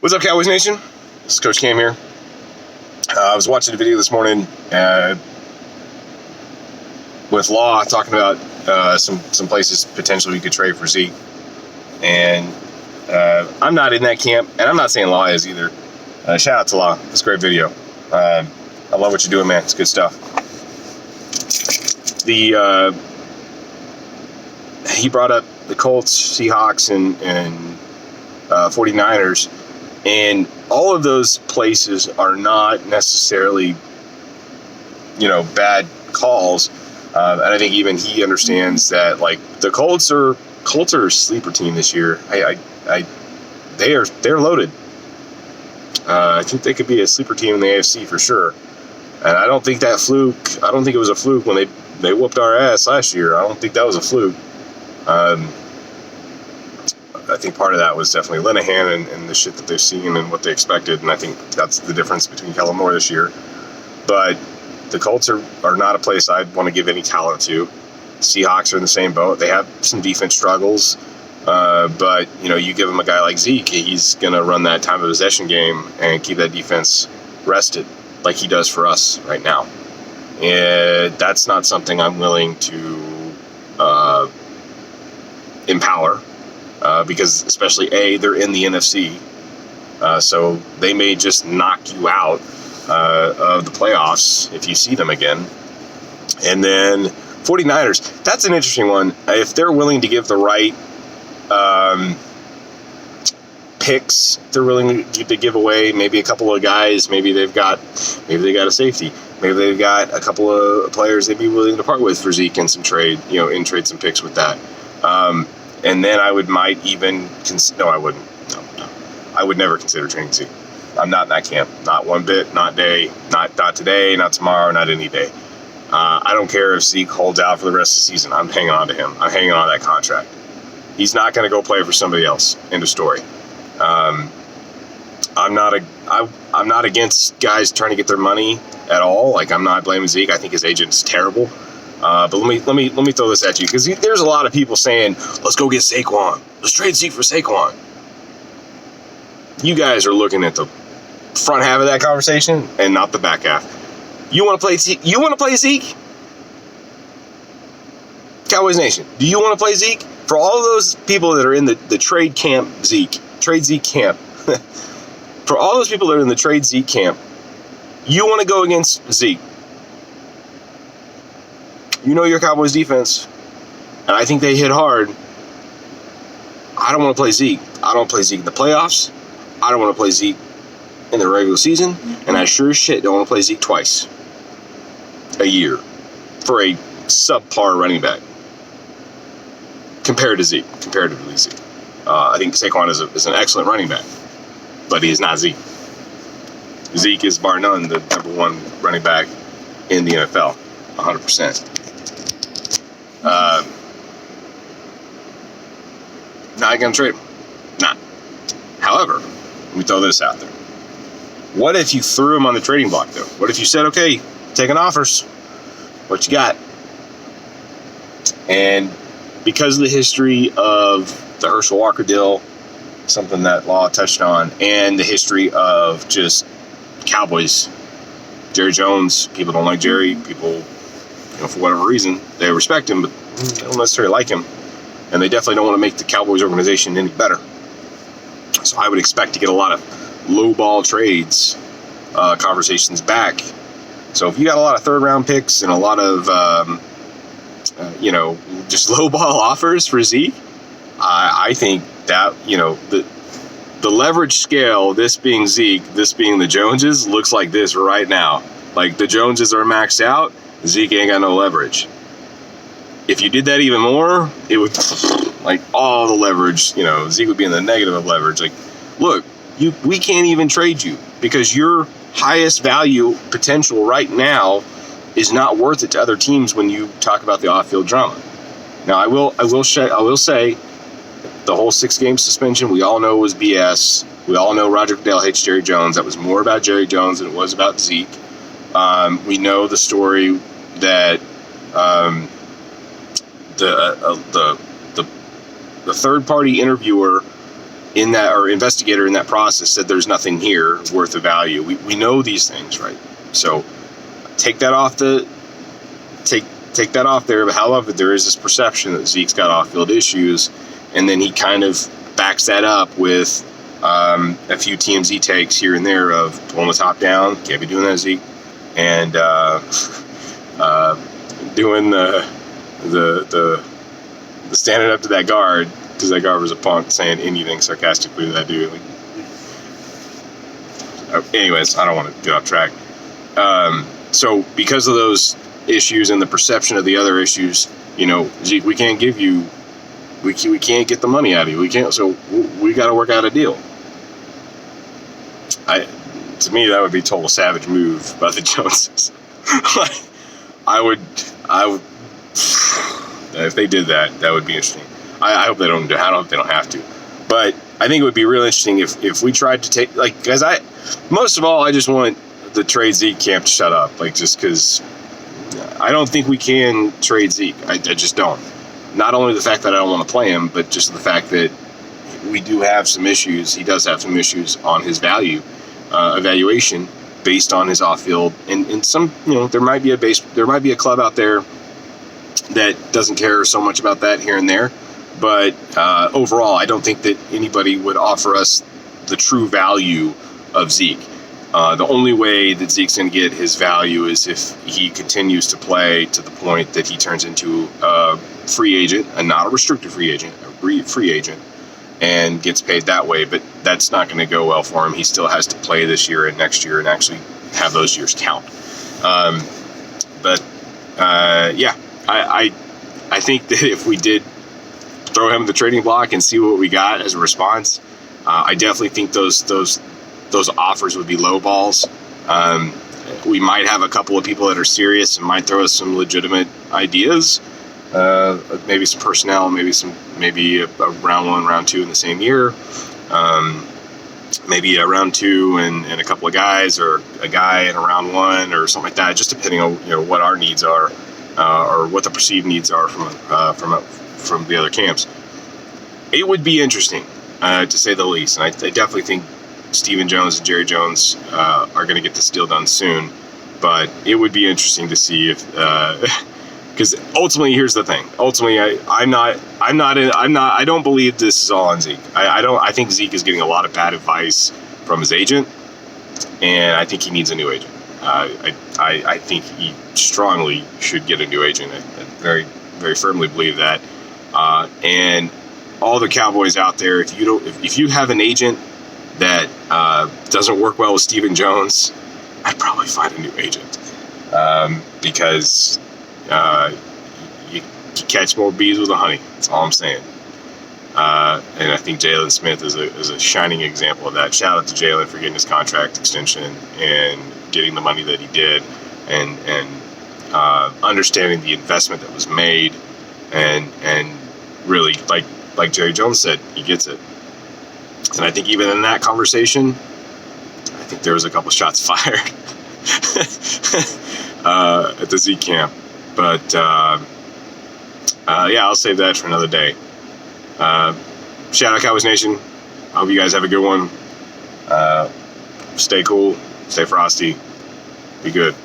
What's up, Cowboys Nation? This is Coach Cam here. I was watching a video this morning with Law talking about some places potentially we could trade for Zeke. And I'm not in that camp, and I'm not saying Law is either. Shout out to Law. It's a great video. I love what you're doing, man. It's good stuff. He brought up the Colts, Seahawks, and 49ers. And all of those places are not necessarily, bad calls. And I think even he understands that, like, the Colts are a sleeper team this year. They're loaded. I think they could be a sleeper team in the AFC for sure. And I don't think it was a fluke when they whooped our ass last year. I don't think that was a fluke. I think part of that was definitely Linehan and the shit that they've seen and what they expected, and I think that's the difference between Kellen Moore this year. But the Colts are not a place I'd want to give any talent to. Seahawks are in the same boat. They have some defense struggles, but you give them a guy like Zeke, he's going to run that time of possession game and keep that defense rested like he does for us right now. And that's not something I'm willing to empower. Because especially they're in the NFC, so they may just knock you out of the playoffs if you see them again. And then 49ers, that's an interesting one. If they're willing to give the right picks, they're willing to give away maybe a couple of guys. Maybe they got a safety. Maybe they've got a couple of players they'd be willing to part with for Zeke and some trade, trade some picks with that. And then I would I would never consider trading Zeke. I'm not in that camp. Not one bit, not today, not tomorrow, not any day. I don't care if Zeke holds out for the rest of the season. I'm hanging on to him. I'm hanging on to that contract. He's not going to go play for somebody else. End of story. I'm not against guys trying to get their money at all. Like, I'm not blaming Zeke. I think his agent's terrible. But let me throw this at you, because there's a lot of people saying, let's go get Saquon. Let's trade Zeke for Saquon. You guys are looking at the front half of that conversation and not the back half. You want to play Zeke? You want to play Zeke? Cowboys Nation, do you want to play Zeke? For all of those people that are in the trade camp trade Zeke camp, for all those people that are in the trade Zeke camp, you want to go against Zeke. Your Cowboys defense, and I think they hit hard. I don't want to play Zeke. I don't want to play Zeke in the playoffs. I don't want to play Zeke in the regular season, and I sure as shit don't want to play Zeke twice a year for a subpar running back comparatively Zeke. I think Saquon is an excellent running back, but he is not Zeke. Zeke is bar none the number one running back in the NFL, 100%. Not gonna trade him. Nah. However, let me throw this out there. What if you threw him on the trading block, though? What if you said, okay, taking offers, what you got? And because of the history of the Herschel Walker deal, something that Law touched on, and the history of just Cowboys, Jerry Jones, people don't like Jerry, people, for whatever reason, they respect him, but they don't necessarily like him. And they definitely don't want to make the Cowboys organization any better. So I would expect to get a lot of low-ball trades conversations back. So if you got a lot of third-round picks and a lot of, just low-ball offers for Zeke, I think that, the leverage scale, this being Zeke, this being the Joneses, looks like this right now. Like, the Joneses are maxed out, Zeke ain't got no leverage. If you did that even more, it would, like, all the leverage, Zeke would be in the negative of leverage. Like, look, we can't even trade you because your highest value potential right now is not worth it to other teams when you talk about the off-field drama. Now, I will say the whole 6-game suspension, we all know was BS. We all know Roger Goodell hates Jerry Jones. That was more about Jerry Jones than it was about Zeke. We know the story that the third-party interviewer in that, or investigator in that process said there's nothing here worth of value. We know these things, right? So take that off there. But however, there is this perception that Zeke's got off-field issues, and then he kind of backs that up with a few TMZ takes here and there of pulling the top down, can't be doing that, Zeke, and doing the standing up to that guard because that guard was a punk, saying anything sarcastically to that dude. Anyways, I don't want to get off track. So because of those issues and the perception of the other issues, Zeke, we can't give you, we can't get the money out of you. We can't. So we got to work out a deal. To me, that would be a total savage move by the Joneses. I would, if they did that, that would be interesting. I hope they don't do. I hope they don't have to. But I think it would be real interesting if we tried to take, guys. Most of all, I just want the trade Zeke camp to shut up. Just because I don't think we can trade Zeke. I just don't. Not only the fact that I don't want to play him, but just the fact that we do have some issues. He does have some issues on his value evaluation based on his off-field, and some, there might be a club out there that doesn't care so much about that here and there, but overall, I don't think that anybody would offer us the true value of Zeke. The only way that Zeke's going to get his value is if he continues to play to the point that he turns into a free agent, and not a restricted free agent, a free agent, and gets paid that way. But that's not going to go well for him. He still has to play this year and next year and actually have those years count. I think that if we did throw him in the trading block and see what we got as a response, I definitely think those offers would be low balls. We might have a couple of people that are serious and might throw us some legitimate ideas, maybe some personnel, maybe a round 1, round 2 in the same year, maybe a round 2 and a couple of guys, or a guy in a round 1 or something like that, just depending on what our needs are, or what the perceived needs are from the other camps. It would be interesting, to say the least, and I definitely think Stephen Jones and Jerry Jones are going to get this deal done soon. But it would be interesting to see if, because ultimately, here's the thing. Ultimately, I don't believe this is all on Zeke. I think Zeke is getting a lot of bad advice from his agent, and I think he needs a new agent. I think he strongly should get a new agent. I very, very firmly believe that. And all the Cowboys out there, if you have an agent that doesn't work well with Stephen Jones, I'd probably find a new agent, because you catch more bees with a honey. That's all I'm saying. And I think Jalen Smith is a shining example of that. Shout out to Jalen for getting his contract extension and getting the money that he did, and understanding the investment that was made, and really, like Jerry Jones said, he gets it. And I think even in that conversation, I think there was a couple shots fired at the Zeke camp. But I'll save that for another day. Shout out Cowboys Nation. I hope you guys have a good one. Stay cool, stay frosty, be good.